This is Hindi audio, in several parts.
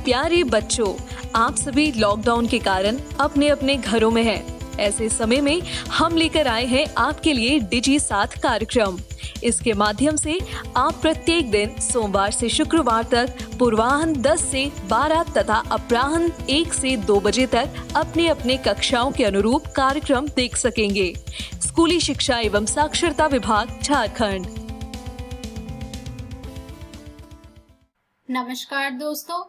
प्यारे बच्चों, आप सभी लॉकडाउन के कारण अपने अपने घरों में हैं। ऐसे समय में हम लेकर आए हैं आपके लिए डिजी साथ कार्यक्रम। इसके माध्यम से आप प्रत्येक दिन सोमवार से शुक्रवार तक पूर्वाह्न 10 से 12 तथा अपराह्न 1 से 2 बजे तक अपने अपने कक्षाओं के अनुरूप कार्यक्रम देख सकेंगे। स्कूली शिक्षा एवं साक्षरता विभाग, झारखंड। नमस्कार दोस्तों,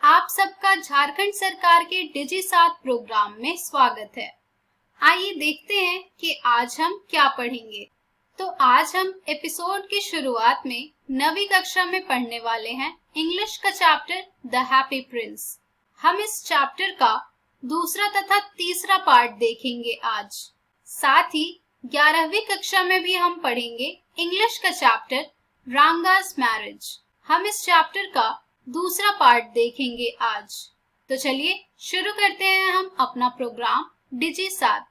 आप सबका झारखंड सरकार के डिजी साथ प्रोग्राम में स्वागत है। आइए देखते हैं कि आज हम क्या पढ़ेंगे। तो आज हम एपिसोड की शुरुआत में 9वीं कक्षा में पढ़ने वाले हैं इंग्लिश का चैप्टर द हैप्पी प्रिंस। हम इस चैप्टर का दूसरा तथा तीसरा पार्ट देखेंगे आज। साथ ही 11वीं कक्षा में भी हम पढ़ेंगे इंग्लिश का चैप्टर रांगास मैरिज। हम इस चैप्टर का दूसरा पार्ट देखेंगे आज। तो चलिए शुरू करते हैं हम अपना प्रोग्राम डिजी साथ।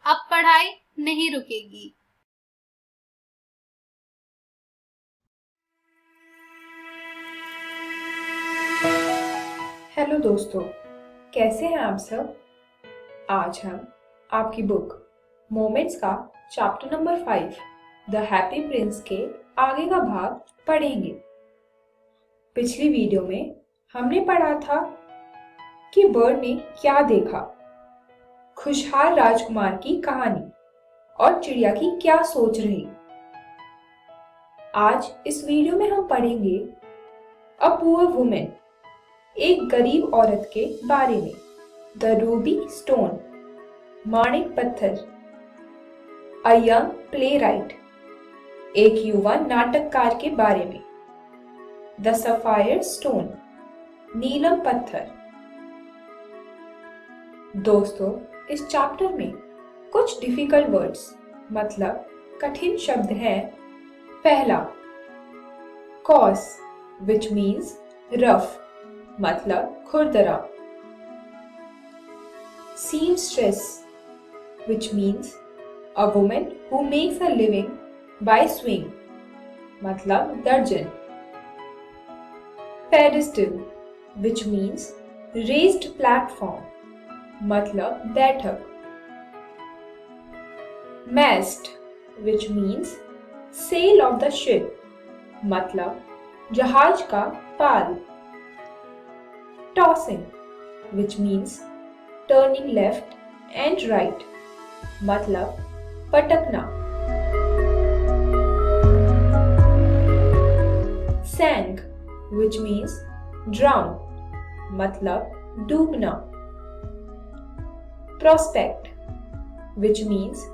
अब पढ़ाई नहीं रुकेगी। हेलो दोस्तों, कैसे हैं आप सब? आज हम आपकी बुक मोमेंट्स का chapter number 5 the happy prince के आगे का भाग पढ़ेंगे। पिछली वीडियो में हमने पढ़ा था कि बर्ड ने क्या देखा, खुशहाल राजकुमार की कहानी और चिड़िया की क्या सोच रही। आज इस वीडियो में हम पढ़ेंगे अ पुअर वुमेन, एक गरीब औरत के बारे में, द रूबी स्टोन, माणिक पत्थर, अ यंग प्ले राइट, एक युवा नाटककार के बारे में, द सफायर स्टोन, नीलम पत्थर। दोस्तों, इस चैप्टर में कुछ डिफिकल्ट वर्ड्स मतलब कठिन शब्द हैं। पहला कॉस, विच मीन्स रफ, मतलब खुरदरा। Seamstress, which means a woman who makes a living by sewing, मतलब दर्जन। Pedestal, which means raised platform, मतलब बैठक। mast, which means sail of the ship, मतलब जहाज का पाल। tossing, which means turning left and right, मतलब पटकना। sank, which means drown, मतलब डूबना। prospect, which means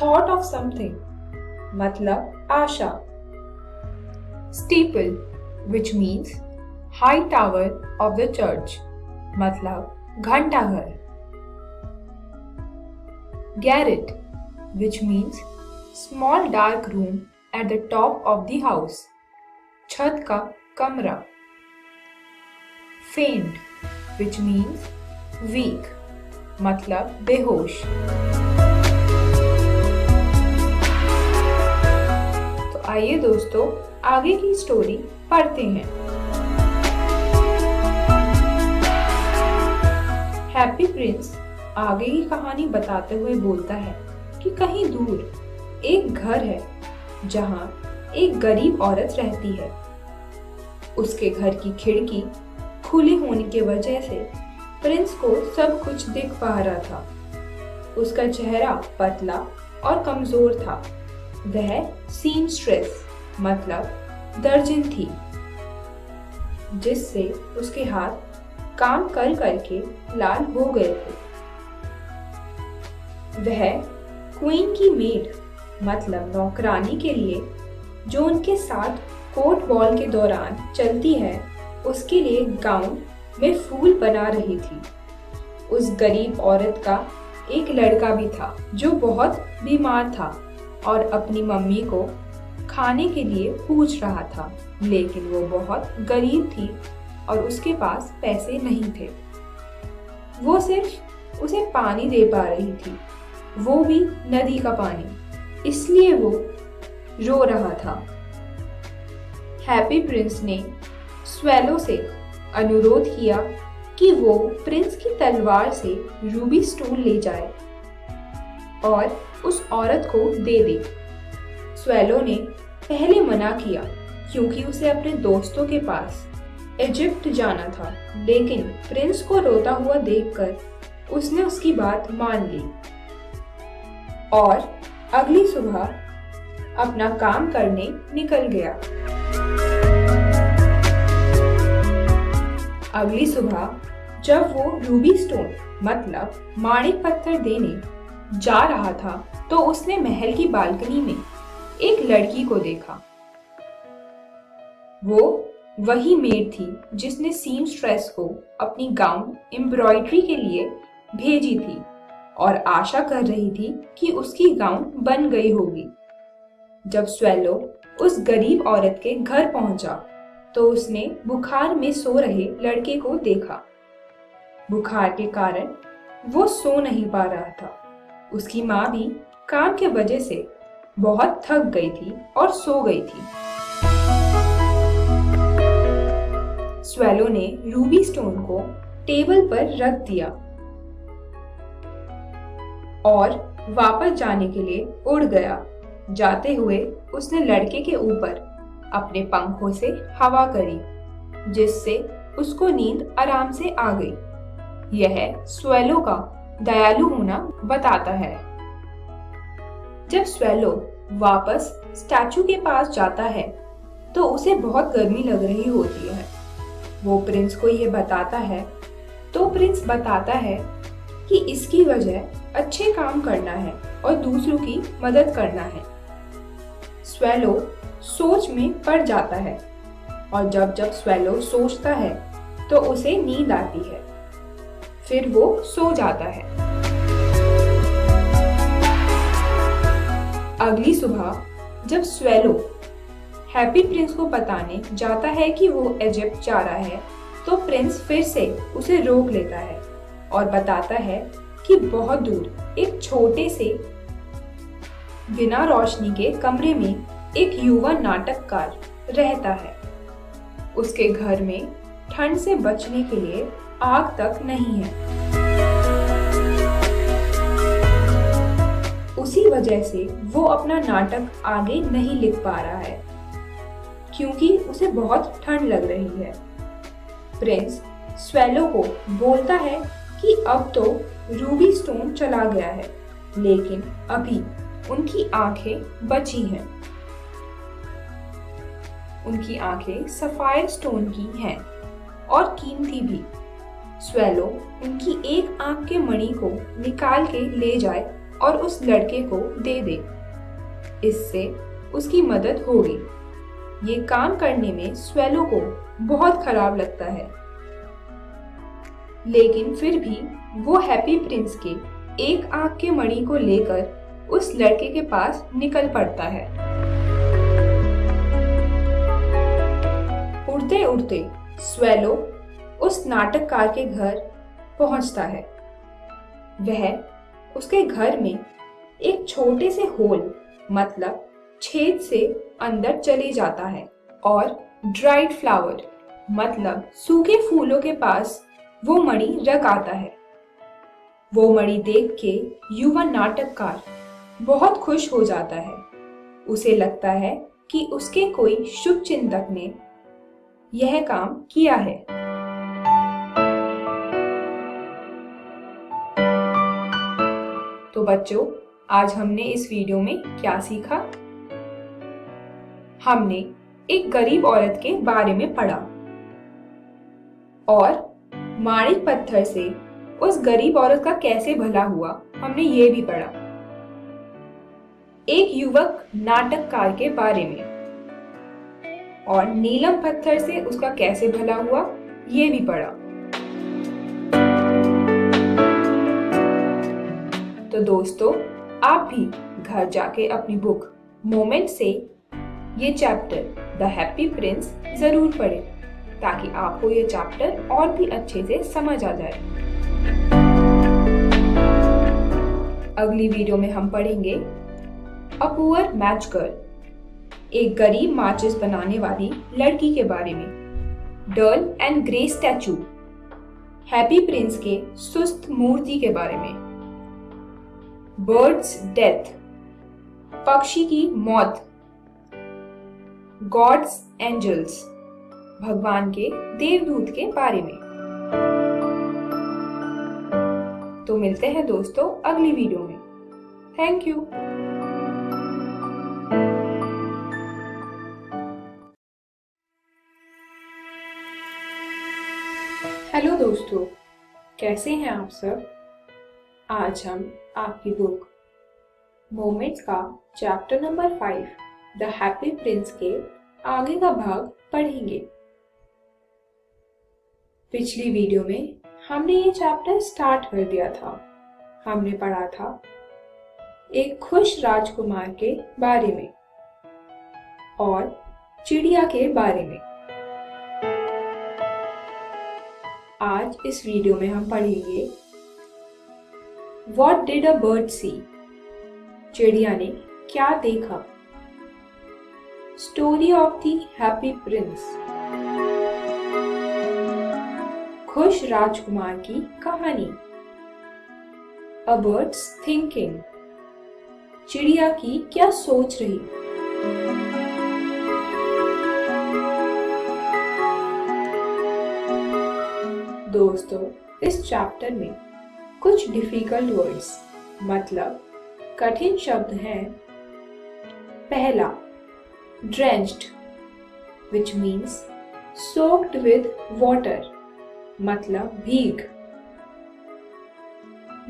thought of something, मतलब आशा। steeple, which means high tower of the church, मतलब घंटाघर। garret, which means small dark room at the top of the house, छत का कमरा। faint, which means weak, मतलब बेहोश। तो आइए दोस्तों, आगे की स्टोरी पढ़ते हैं। हैप्पी प्रिंस आगे की कहानी बताते हुए बोलता है कि कहीं दूर एक घर है जहां एक गरीब औरत रहती है। उसके घर की खिड़की खुली होने की वजह से प्रिंस को सब कुछ दिख पा रहा था। उसका चेहरा पतला और कमजोर था। वह सीमस्ट्रेस, मतलब दर्जन थी, जिससे उसके हाथ काम कर करके लाल हो गए थे। वह क्वीन की मेड, मतलब नौकरानी के लिए जो उनके साथ कोर्ट बॉल के दौरान चलती है, उसके लिए गाउन में फूल बना रही थी। उस गरीब औरत का एक लड़का भी था जो बहुत बीमार था और अपनी मम्मी को खाने के लिए पूछ रहा था, लेकिन वो बहुत गरीब थी और उसके पास पैसे नहीं थे। वो सिर्फ उसे पानी दे पा रही थी, वो भी नदी का पानी, इसलिए वो रो रहा था। हैप्पी प्रिंस ने स्वेलो से अनुरोध किया कि वो प्रिंस की तलवार से रूबी स्टोन ले जाए और उस औरत को दे दे। स्वेलो ने पहले मना किया क्योंकि उसे अपने दोस्तों के पास इजिप्ट जाना था, लेकिन प्रिंस को रोता हुआ देखकर उसने उसकी बात मान ली और अगली सुबह अपना काम करने निकल गया। अगली सुबह जब वो रूबी स्टोन मतलब माणिक पत्थर देने जा रहा था तो उसने महल की बालकनी में एक लड़की को देखा। वो वही मेड थी जिसने सीमस्ट्रेस को अपनी गाउन एम्ब्रॉयडरी के लिए भेजी थी और आशा कर रही थी कि उसकी गाउन बन गई होगी। जब स्वेलो उस गरीब औरत के घर पहुंचा तो उसने बुखार में सो रहे लड़के को देखा। बुखार के कारण वो सो नहीं पा रहा था। उसकी माँ भी काम के वजह से बहुत थक गई थी और सो गई थी। स्वेलो ने रूबी स्टोन को टेबल पर रख दिया और वापस जाने के लिए उड़ गया। जाते हुए उसने लड़के के ऊपर अपने पंखों से हवा करी, जिससे उसको नींद आराम से आ गई। यह स्वेलो का दयालु होना बताता है। जब स्वेलो वापस स्टैचू के पास जाता है तो उसे बहुत गर्मी लग रही होती है। वो प्रिंस को यह बताता है तो प्रिंस बताता है कि इसकी वजह अच्छे काम करना है और दूसरों की मदद करना है। स्वेलो सोच में पड़ जाता है और जब जब स्वेलो सोचता है तो उसे नींद आती है। फिर वो सो जाता है। अगली सुबह जब स्वेलो हैप्पी प्रिंस को बताने जाता है कि वो इजिप्ट जा रहा है तो प्रिंस फिर से उसे रोक लेता है और बताता है कि बहुत दूर एक छोटे से बिना रोशनी के कमरे में एक युवा नाटककार रहता है। उसके घर में ठंड से बचने के लिए आग तक नहीं है। उसी वजह से वो अपना नाटक आगे नहीं लिख पा रहा है क्योंकि उसे बहुत ठंड लग रही है। प्रिंस स्वेलो को बोलता है कि अब तो रूबी स्टोन चला गया है, लेकिन अभी उनकी आंखें बची हैं। उनकी आंखें सफायर स्टोन की हैं और कीमती भी। स्वेलो उनकी एक आंख के मणि को निकाल के ले जाए और उस लड़के को दे दे। इससे उसकी मदद होगी। ये काम करने में स्वेलो को बहुत खराब लगता है, लेकिन फिर भी वो हैप्पी प्रिंस के एक आंख के मणि को लेकर उस लड़के के पास निकल पड़ता है। उड़ते उड़ते स्वेलो उस नाटककार के घर पहुंचता है। वह उसके घर में एक छोटे से होल मतलब छेद से अंदर चले जाता है और ड्राइड फ्लावर मतलब सूखे फूलों के पास वो मणि रख आता है। वो मणि देख के युवा नाटककार बहुत खुश हो जाता है। उसे लगता है कि उसके कोई शुभ चिंतक ने यह काम किया है। तो बच्चों, आज हमने इस वीडियो में क्या सीखा? हमने एक गरीब औरत के बारे में पढ़ा और माणिक पत्थर से उस गरीब औरत का कैसे भला हुआ हमने ये भी पढ़ा। एक युवक नाटककार के बारे में और नीलम पत्थर से उसका कैसे भला हुआ ये भी पढ़ा। तो दोस्तों, आप भी घर जाके अपनी बुक मोमेंट से ये चैप्टर द हैप्पी प्रिंस जरूर पढ़ें ताकि आपको ये चैप्टर और भी अच्छे से समझ आ जाए। अगली वीडियो में हम पढ़ेंगे अ पुअर मैच गर्ल, एक गरीब माचिस बनाने वाली लड़की के बारे में। Dull and grey statue, happy prince के सुस्त मूर्ति के बारे में। बर्ड्स डेथ, पक्षी की मौत। गॉड्स एंजल्स, भगवान के देवदूत के बारे में। तो मिलते हैं दोस्तों अगली वीडियो में। Thank you. हेलो दोस्तों, कैसे हैं आप सब? आज हम आपकी बुक मोमेंट्स का chapter number 5 the happy prince के आगे का भाग पढ़ेंगे। पिछली वीडियो में हमने ये चैप्टर स्टार्ट कर दिया था। हमने पढ़ा था एक खुश राजकुमार के बारे में और चिड़िया के बारे में। आज इस वीडियो में हम पढ़ेंगे What did a bird see? चिड़िया ने क्या देखा? Story of the Happy Prince, खुश राजकुमार की कहानी। A bird's thinking, चिड़िया की क्या सोच रही। दोस्तों, इस चैप्टर में कुछ डिफिकल्ट वर्ड्स मतलब कठिन शब्द हैं। पहला, drenched, which means soaked with water, मतलब भीग।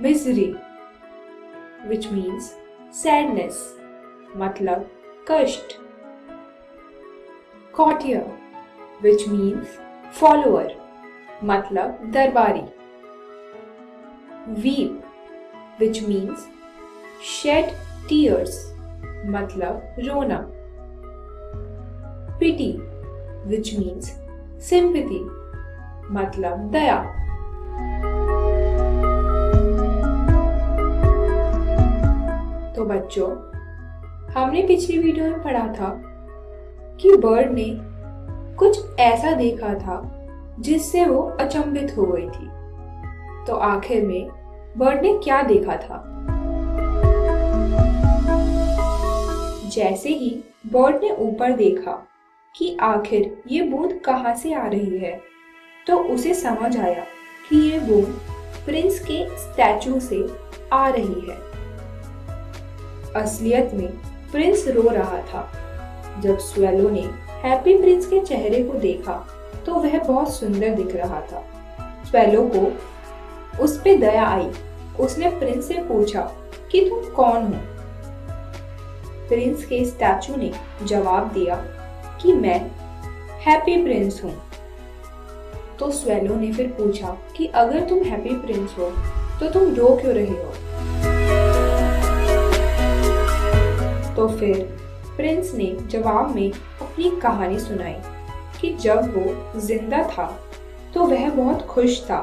misery, which means sadness, मतलब कष्ट। courtier, which means follower, मतलब दरबारी। weep, which means shed tears, मतलब रोना। pity, which means sympathy, मतलब दया। तो बच्चों, हमने पिछली वीडियो में पढ़ा था कि बर्ड ने कुछ ऐसा देखा था जिससे वो अचंभित हो गई थी। तो आखिर में बर्ड ने क्या देखा था? जैसे ही बर्ड ने ऊपर देखा कि आखिर ये बूंद कहाँ से आ रही है, तो उसे समझ आया कि ये बूंद प्रिंस के स्टैचू से आ रही है। असलियत में प्रिंस रो रहा था। जब स्वेलो ने हैप्पी प्रिंस के चेहरे को देखा तो वह बहुत सुंदर दिख रहा था। स्वेलो को उस पे दया आई। उसने प्रिंस से पूछा कि तुम कौन हो? प्रिंस के स्टैचू ने जवाब दिया कि मैं हैप्पी प्रिंस हूँ। तो स्वेलो ने फिर पूछा कि अगर तुम हैप्पी प्रिंस हो तो तुम रो क्यों रहे हो? तो फिर प्रिंस ने जवाब में अपनी कहानी सुनाई कि जब वो जिंदा था तो वह बहुत खुश था।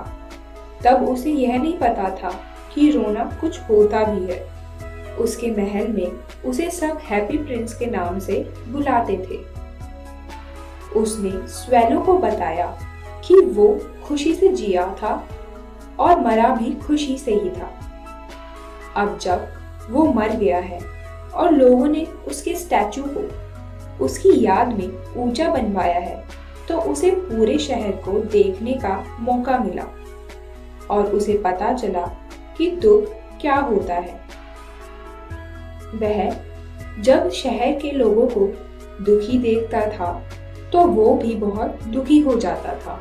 तब उसे यह नहीं पता था कि रोना कुछ होता भी है। उसके महल में उसे सब हैप्पी प्रिंस के नाम से बुलाते थे। उसने स्वेलो को बताया कि वो खुशी से जिया था और मरा भी खुशी से ही था। अब जब वो मर गया है और लोगों ने उसके स्टैचू को उसकी याद में ऊंचा बनवाया है, तो उसे पूरे शहर को देखने का मौका मिला और उसे पता चला कि दुख क्या होता है। वह जब शहर के लोगों को दुखी देखता था तो वो भी बहुत दुखी हो जाता था।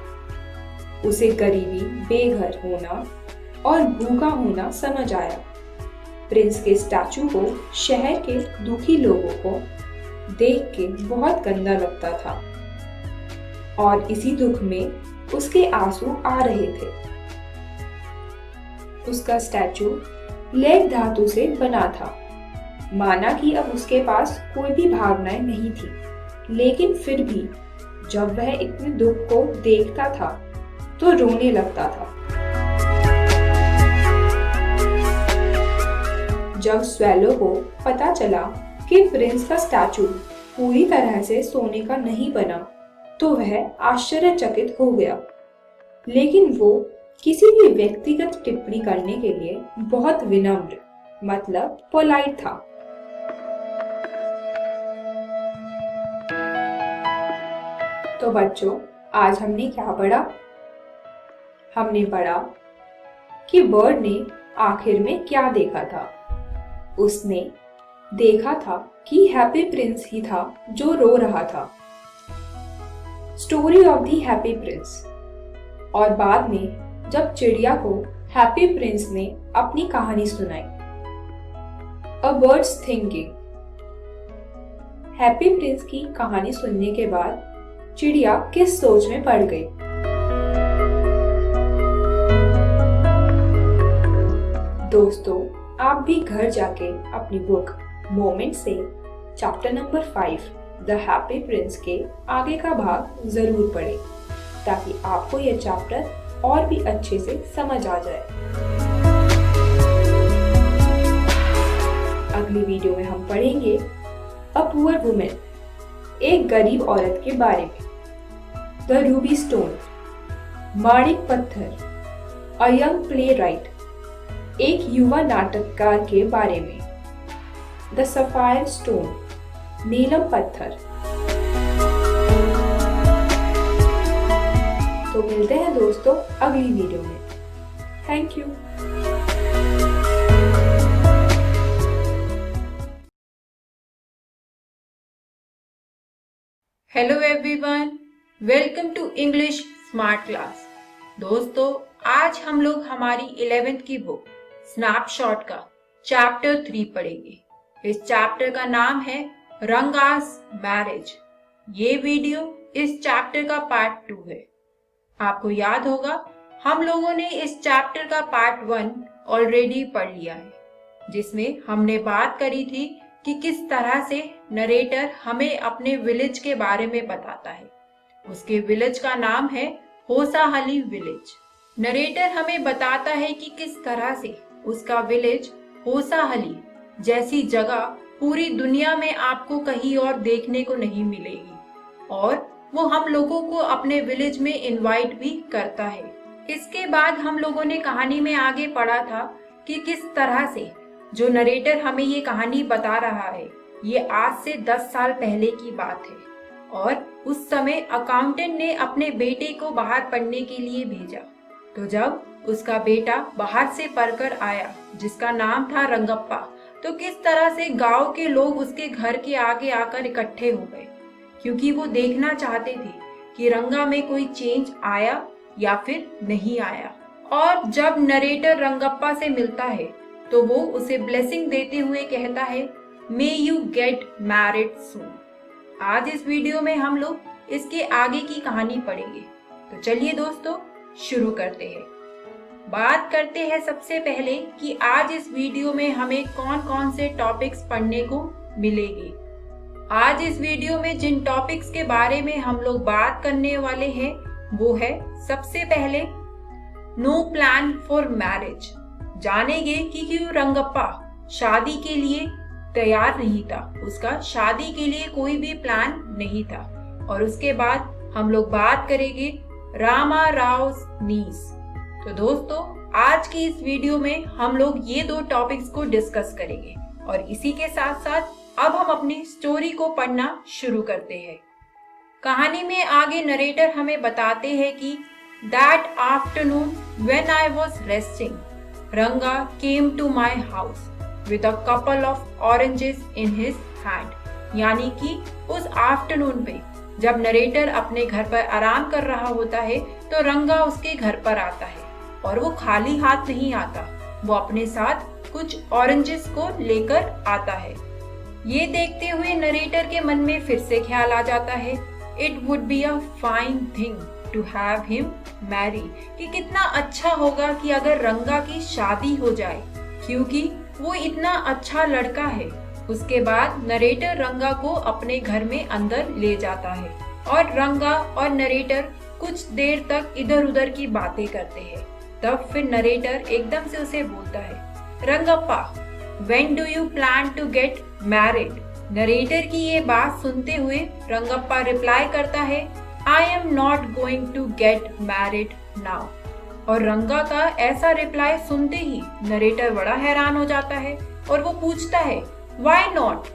उसे गरीबी, बेघर होना और भूखा होना समझ आया। प्रिंस के स्टैचू को शहर के दुखी लोगों को देख के बहुत गंदा लगता था और इसी दुख में उसके आंसू आ रहे थे। उसका स्टैचू लेड धातु से बना था। माना कि अब उसके पास कोई भी भावनाएं नहीं थी, लेकिन फिर भी जब वह इतने दुख को देखता था तो रोने लगता था। जब स्वेलो को पता चला कि प्रिंस का स्टैचू पूरी तरह से सोने का नहीं बना, तो वह आश्चर्यचकित हो गया। लेकिन वो किसी भी व्यक्तिगत टिप्पणी करने के लिए बहुत विनम्र मतलब पोलाइट था। तो बच्चों, आज हमने क्या पढ़ा? हमने पढ़ा कि बर्ड ने आखिर में क्या देखा था। उसने देखा था कि हैप्पी प्रिंस ही था जो रो रहा था। Story of the happy Prince. और बाद में जब चिड़िया को हैप्पी प्रिंस ने अपनी कहानी सुनाई, a bird's thinking. Happy Prince की कहानी सुनने के बाद चिड़िया किस सोच में पड़ गई? दोस्तों, आप भी घर जाके अपनी बुक मोमेंट से chapter number 5 the happy prince के आगे का भाग जरूर पढ़ें, ताकि आपको यह चैप्टर और भी अच्छे से समझ आ जाए। अगली वीडियो में हम पढ़ेंगे अ पुअर वुमेन, एक गरीब औरत के बारे में, द रूबी स्टोन, माणिक पत्थर, अ यंग प्ले राइट, एक युवा नाटककार के बारे में, द सफायर स्टोन, नीलम पत्थर। तो मिलते हैं दोस्तों अगली वीडियो में। Thank you. Hello everyone, welcome to English smart class. दोस्तों, आज हम लोग हमारी 11th की बुक स्नैपशॉट का चैप्टर 3 पढ़ेंगे। इस चैप्टर का नाम है रंगास मैरिज। ये वीडियो इस चैप्टर का पार्ट 2 है। आपको याद होगा हम लोगों ने इस चैप्टर का पार्ट 1 ऑलरेडी पढ़ लिया है, जिसमें हमने बात करी थी कि किस तरह से नरेटर हमें अपने विलेज के बारे में बताता है। उसके विलेज का नाम है होसाहली विलेज। नरेटर हमें बताता है कि किस तरह से उसका विलेज होसाहली जैसी जगह पूरी दुनिया में आपको कहीं और देखने को नहीं मिलेगी, और वो हम लोगों को अपने विलेज में इनवाइट भी करता है। इसके बाद हम लोगों ने कहानी में आगे पढ़ा था कि किस तरह से जो नरेटर हमें ये कहानी बता रहा है, ये आज से 10 साल पहले की बात है, और उस समय अकाउंटेंट ने अपने बेटे को बाहर पढ़ने के लिए भेजा। तो जब उसका बेटा बाहर से पढ़कर आया, जिसका नाम था रंगप्पा, तो किस तरह से गांव के लोग उसके घर के आगे आकर इकट्ठे हो गए, क्योंकि वो देखना चाहते थे कि रंगा में कोई चेंज आया या फिर नहीं आया। और जब नरेटर रंगप्पा से मिलता है तो वो उसे ब्लेसिंग देते हुए कहता है, मे यू गेट मैरिड सून। आज इस वीडियो में हम लोग इसके आगे की कहानी पढ़ेंगे। तो चलिए दोस्तों शुरू करते हैं। बात करते हैं सबसे पहले कि आज इस वीडियो में हमें कौन कौन से टॉपिक्स पढ़ने को मिलेंगे। आज इस वीडियो में जिन टॉपिक्स के बारे में हम लोग बात करने वाले हैं वो है, सबसे पहले नो प्लान फॉर मैरिज। जानेंगे कि क्यों रंगप्पा शादी के लिए तैयार नहीं था, उसका शादी के लिए कोई भी प्लान नहीं था। और उसके बाद हम लोग बात करेंगे रामा राव's नीस। तो दोस्तों आज की इस वीडियो में हम लोग ये 2 टॉपिक्स को डिस्कस करेंगे, और इसी के साथ साथ अब हम अपनी स्टोरी को पढ़ना शुरू करते हैं। कहानी में आगे नरेटर हमें बताते हैं कि that afternoon when I was resting, Ranga came to my house with a couple of oranges in his hand. यानी कि उस आफ्टरनून पे जब नरेटर अपने घर पर आराम कर रहा होता है तो रंगा उसके घर पर आता है, और वो खाली हाथ नहीं आता, वो अपने साथ कुछ ऑरेंजेस को लेकर आता है। ये देखते हुए नरेटर के मन में फिर से ख्याल आ जाता है, it would be a fine thing to have him marry, कि कितना अच्छा होगा कि अगर रंगा की शादी हो जाए, क्योंकि वो इतना अच्छा लड़का है। उसके बाद नरेटर रंगा को अपने घर में अंदर ले जाता है, और रंगा और नरेटर कुछ देर तक इधर उधर की बातें करते हैं। तब फिर नरेटर एकदम से उसे बोलता है, Rangappa when do you plan to get married? Narrator की ये बात सुनते हुए रंगप्पा रिप्लाई करता है, I am not going to get married now. और रंगा का ऐसा रिप्लाई सुनते ही नरेटर बड़ा हैरान हो जाता है और वो पूछता है व्हाई नॉट।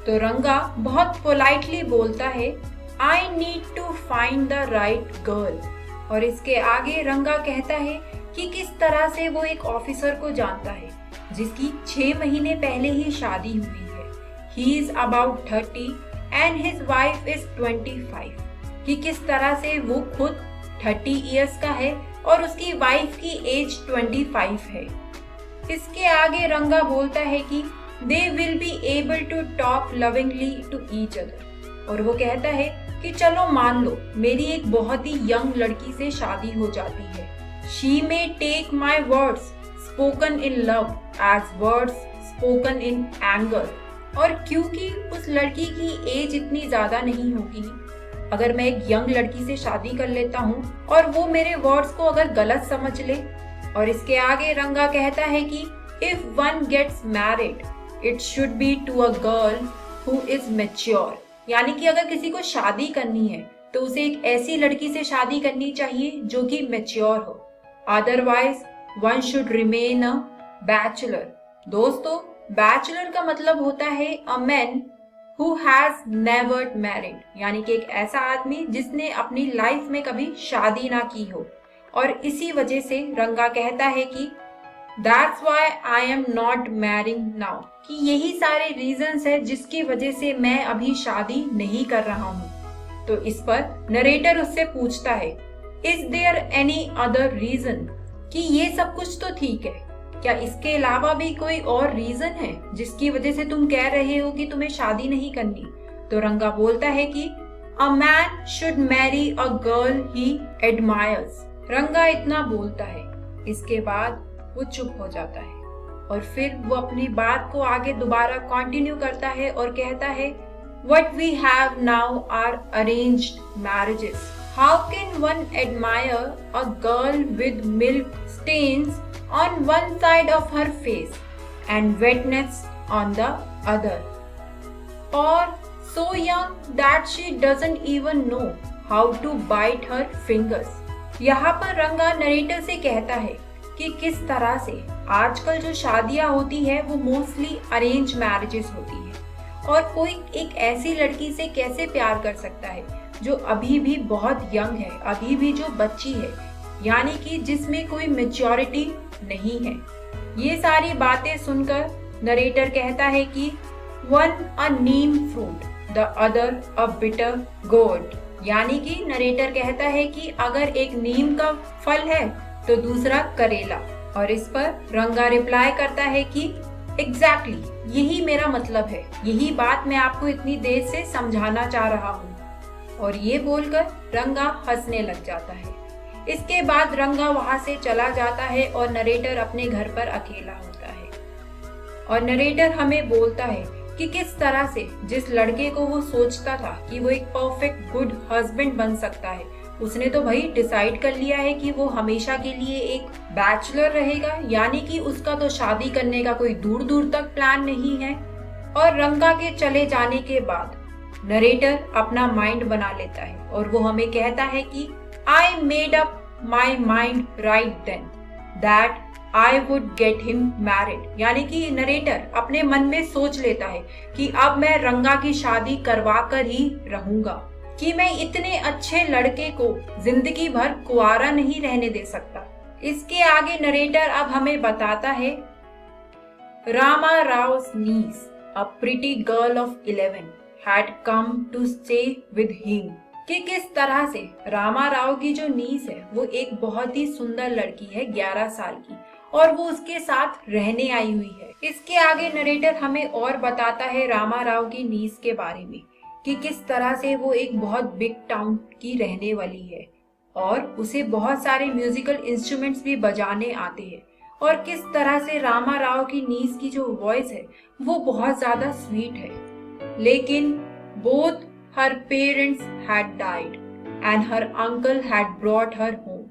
तो रंगा बहुत पोलाइटली बोलता है I need to find the right girl. और इसके आगे रंगा कहता है कि किस तरह से वो एक ऑफिसर को जानता है जिसकी 6 महीने पहले ही शादी हुई है। He is about 30 and his wife is 25। कि किस तरह से वो खुद 30 इयर्स का है और उसकी वाइफ की एज 25 है। इसके आगे रंगा बोलता है कि they will be able to talk lovingly to each other. और वो कहता है कि चलो मान लो मेरी एक बहुत ही यंग लड़की से शादी हो जाती है। She may take my words spoken in love as words spoken in anger. और क्योंकि उस लड़की की एज इतनी ज्यादा नहीं होगी, अगर मैं एक यंग लड़की से शादी कर लेता हूँ और वो मेरे वर्ड्स को अगर गलत समझ ले। और इसके आगे रंगा कहता है कि if one gets married it should be to a girl who is mature. यानी कि अगर किसी को शादी करनी है तो उसे एक ऐसी लड़की से शादी करनी चाहिए जो कि मैच्योर हो, otherwise one should remain a bachelor. दोस्तों, बैचलर का मतलब होता है a man who has never married, यानी कि एक ऐसा आदमी जिसने अपनी लाइफ में कभी शादी ना की हो। और इसी वजह से रंगा कहता है कि That's why I am not marrying now, कि यही सारे रीजंस है जिसकी वजह से मैं अभी शादी नहीं कर रहा हूँ। तो इस पर नरेटर उससे पूछता है Is there any other reason, कि ये सब कुछ तो ठीक है, क्या इसके अलावा भी कोई और रीजन है जिसकी वजह से तुम कह रहे हो कि तुम्हें शादी नहीं करनी। तो रंगा बोलता है कि A man should marry a girl he admires। रंगा इतना बोलता है, इसके बाद वो चुप हो जाता है और फिर वो अपनी बात को आगे दोबारा कंटिन्यू करता है और कहता है What we have now are arranged marriages. How can one admire a girl with milk stains on one side of her face and wetness on the other, or so young that she doesn't even know how to bite her fingers? यहाँ पर रंगा नरेटर से कहता है कि किस तरह से आजकल जो शादियां होती है वो मोस्टली अरेंज मैरिजेस होती है और कोई एक ऐसी लड़की से कैसे प्यार कर सकता है जो अभी भी बहुत यंग है, अभी भी जो बच्ची है, यानी कि जिसमें कोई मैच्योरिटी नहीं है। ये सारी बातें सुनकर नरेटर कहता है कि one a Neem fruit the other a bitter gourd. यानी कि नरेटर कहता है कि अगर एक नीम का फल है तो दूसरा करेला। और इस पर रंगा रिप्लाई करता है कि एग्जैक्टली यही मेरा मतलब है, यही बात मैं आपको इतनी देर से समझाना चाह रहा हूँ। और ये बोलकर रंगा हंसने लग जाता है। इसके बाद रंगा वहां से चला जाता है और नरेटर अपने घर पर अकेला होता है। और नरेटर हमें बोलता है कि किस तरह से जिस लड़के को वो सोचता था कि वो एक परफेक्ट गुड हस्बैंड बन सकता है, उसने तो भाई डिसाइड कर लिया है कि वो हमेशा के लिए एक बैचलर रहेगा, यानी कि उसका तो शादी करने का कोई दूर दूर तक प्लान नहीं है। और रंगा के चले जाने के बाद नरेटर अपना माइंड बना लेता है और वो हमें कहता है कि I made up my mind right then that I would get him married। यानी कि नरेटर अपने मन में सोच लेता है कि अब मैं रंगा की शादी करवा कर ही रहूंगा, कि मैं इतने अच्छे लड़के को जिंदगी भर कुंवारा नहीं रहने दे सकता। इसके आगे नरेटर अब हमें बताता है Rama Rao's niece, a pretty girl of 11, had come to stay with him। कि किस तरह से रामा राव की जो नीस है वो एक बहुत ही सुंदर लड़की है 11 साल की और वो उसके साथ रहने आई हुई है। इसके आगे नरेटर हमें और बताता है रामा राव की नीस के बारे में कि किस तरह से वो एक बहुत बिग टाउन की रहने वाली है और उसे बहुत सारे म्यूजिकल इंस्ट्रूमेंट्स भी बजाने आते हैं और किस तरह से रामा राव की नीस की जो वॉइस है वो बहुत ज्यादा स्वीट है। लेकिन both her parents had died and her uncle had brought her home,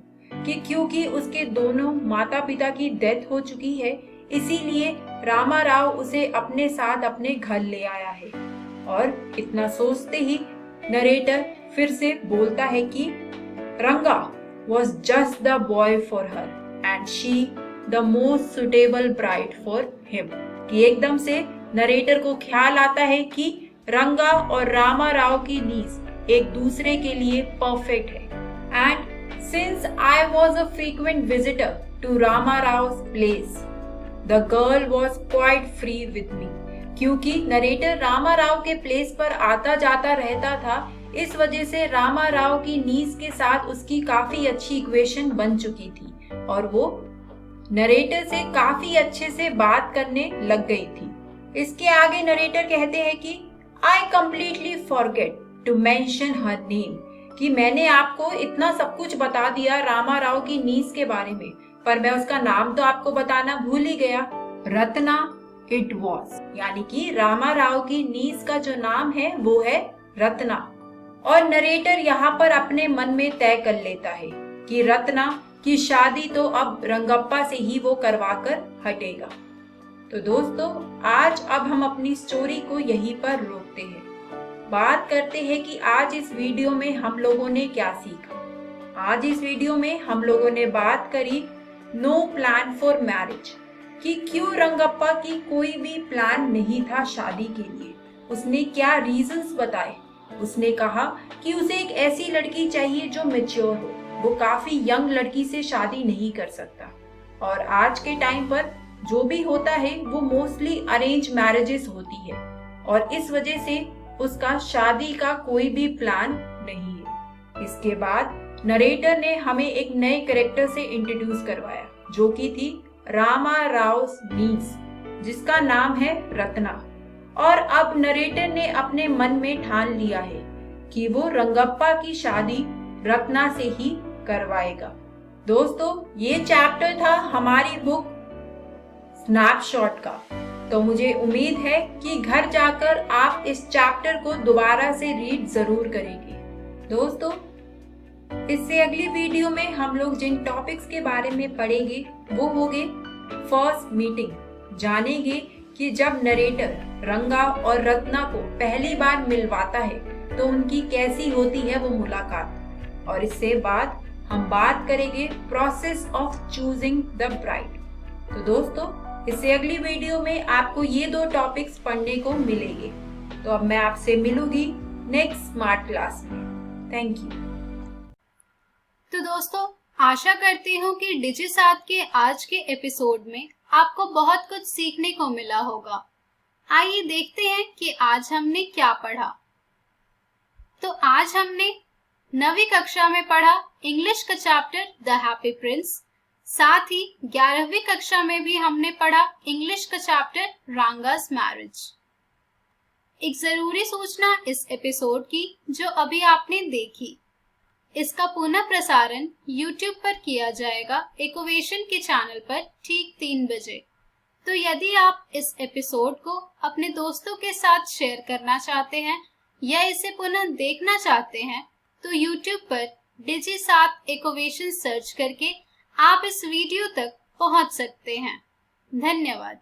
कि क्योंकि उसके दोनों माता पिता की डेथ हो चुकी है इसीलिए रामा राव उसे अपने साथ अपने घर ले आया है। और इतना सोचते ही नरेटर फिर से बोलता है कि रंगा was just the boy for her and she the most suitable bride for him. कि एकदम से नरेटर को ख्याल आता है कि रंगा और रामा राव की नीज एक दूसरे के लिए परफेक्ट है. And since I was a frequent visitor to Rama Rao's place, the girl was quite free with me. क्योंकि नरेटर रामा राव के प्लेस पर आता जाता रहता था, इस वजह से रामा राव की नीज के साथ उसकी काफी अच्छी इक्वेशन बन चुकी थी और वो नरेटर से काफी अच्छे से बात करने लग गई थी. इसके आगे नरेटर कहते हैं कि I completely forget to mention her name, कि मैंने आपको इतना सब कुछ बता दिया रामा राव की नीज के बारे में, पर मैं उसका नाम तो आपको बताना भूल ही गया. रत्ना इट वॉज, यानी कि रामा राव की नीज का जो नाम है वो है रत्ना. और नरेटर यहाँ पर अपने मन में तय कर लेता है कि रत्ना की शादी तो अब रंगप्पा से ही वो करवा कर हटेगा. तो दोस्तों, आज अब हम अपनी स्टोरी को यहीं पर रोकते हैं. बात करते हैं कि आज इस वीडियो में हम लोगों ने क्या सीखा. आज इस वीडियो में हम लोगों ने बात करी नो प्लान फॉर मैरिज, कि क्यों रंगप्पा की कोई भी प्लान नहीं था शादी के लिए. उसने क्या रीजंस बताए. उसने कहा कि उसे एक ऐसी लड़की चाहिए जो मैच्योर हो, वो काफी यंग लड़की से शादी नहीं कर सकता. और आज के टाइम पर जो भी होता है वो मोस्टली अरेंज मैरिजेस होती है और इस वजह से उसका शादी का कोई भी प्लान नहीं है. इसके बाद नरेटर ने हमें एक नए कैरेक्टर से इंट्रोड्यूस करवाया जो कि थी रामा राव नीस, जिसका नाम है रत्ना. और अब नरेटर ने अपने मन में ठान लिया है कि वो रंगप्पा की शादी रत्ना से ही करवाएगा. दोस्तों, ये चैप्टर था हमारी बुक स्नैपशॉट का. तो मुझे उम्मीद है कि घर जाकर आप इस चैप्टर को दोबारा से रीड जरूर करेंगे. दोस्तों, इससे अगली वीडियो में हम लोग जिन टॉपिक्स के बारे में पढ़ेंगे वो होंगे फर्स्ट मीटिंग. जानेंगे कि जब नरेटर रंगा और रत्ना को पहली बार मिलवाता है तो उनकी कैसी होती है वो मुलाकात. और इससे बाद हम बात करेंगे process of choosing the bride. तो दोस्तों, इससे अगली वीडियो में आपको ये 2 टॉपिक्स पढ़ने को मिलेंगे. तो अब मैं आपसे मिलूंगी नेक्स्ट स्मार्ट क्लास में. Thank you. तो दोस्तों, आशा करती हूँ कि डिजिसात के आज के एपिसोड में आपको बहुत कुछ सीखने को मिला होगा. आइए देखते हैं कि आज हमने क्या पढ़ा. तो आज हमने 9वीं कक्षा में पढ़ा इंग्लिश का चैप्टर द हैप्पी प्रिंस. साथ ही 11वीं कक्षा में भी हमने पढ़ा इंग्लिश का चैप्टर रांगास मैरिज. एक जरूरी सूचना इस एपिसोड की जो अभी आपने देखी, इसका पुनः प्रसारण YouTube पर किया जाएगा इकोवेशन के चैनल पर ठीक 3 बजे. तो यदि आप इस एपिसोड को अपने दोस्तों के साथ शेयर करना चाहते हैं या इसे पुनः देखना चाहते हैं तो YouTube पर डिजिसात इकोवेशन सर्च करके आप इस वीडियो तक पहुंच सकते हैं. धन्यवाद.